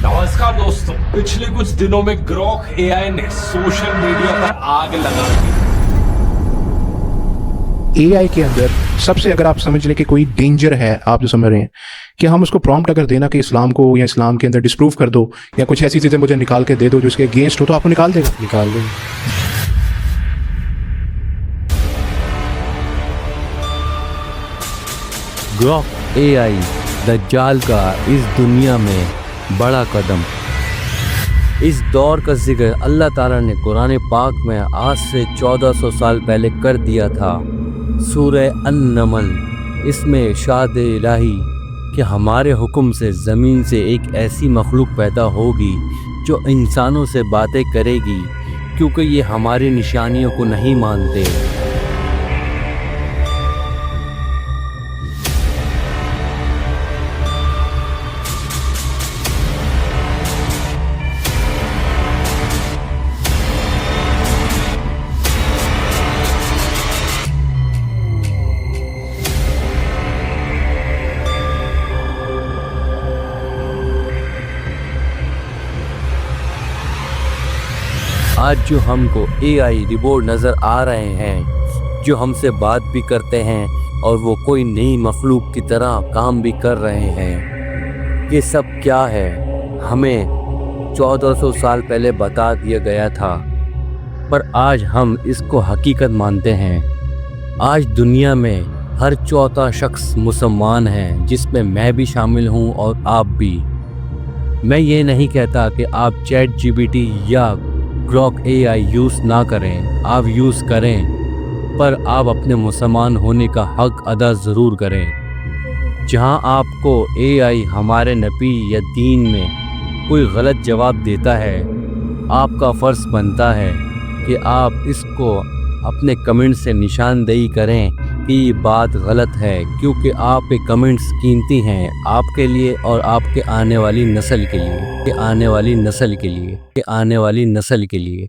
नमस्कार दोस्तों, पिछले कुछ दिनों में ग्रॉक एआई ने सोशल मीडिया पर आग लगा दी। एआई के अंदर सबसे अगर आप समझ लें कि कोई डेंजर है, आप जो समझ रहे हैं कि हम उसको प्रॉम्प्ट अगर देना कि इस्लाम को या इस्लाम के अंदर डिस्प्रूव कर दो या कुछ ऐसी चीज़ें मुझे निकाल के दे दो जो इसके अगेंस्ट हो, तो आपको निकाल देगा। निकाल दो। ग्रॉक एआई दज्जाल का इस दुनिया में बड़ा कदम। इस दौर का जिक्र अल्लाह ताला ने कुरान पाक में आज से 1400 साल पहले कर दिया था। सूरह अन-नमल, इसमें इरशाद इलाही कि हमारे हुक्म से ज़मीन से एक ऐसी मखलूक पैदा होगी जो इंसानों से बातें करेगी, क्योंकि ये हमारी निशानियों को नहीं मानते। आज जो हमको एआई रिबोट नज़र आ रहे हैं, जो हमसे बात भी करते हैं और वो कोई नई मखलूक की तरह काम भी कर रहे हैं, ये सब क्या है हमें 1400 साल पहले बता दिया गया था, पर आज हम इसको हकीकत मानते हैं। आज दुनिया में हर चौथा शख्स मुसलमान है, जिसमें मैं भी शामिल हूँ और आप भी। मैं ये नहीं कहता कि आप चैट जीपीटी या ग्रॉक एआई यूज़ ना करें, आप यूज़ करें, पर आप अपने मुसलमान होने का हक अदा ज़रूर करें। जहां आपको एआई हमारे नबी या दीन में कोई गलत जवाब देता है, आपका फ़र्ज़ बनता है कि आप इसको अपने कमेंट से निशानदेही करें कि ये बात गलत है, क्योंकि आपके कमेंट्स कीमती हैं आपके लिए और आपके आने वाली नस्ल के लिए, आने वाली नस्ल के लिए।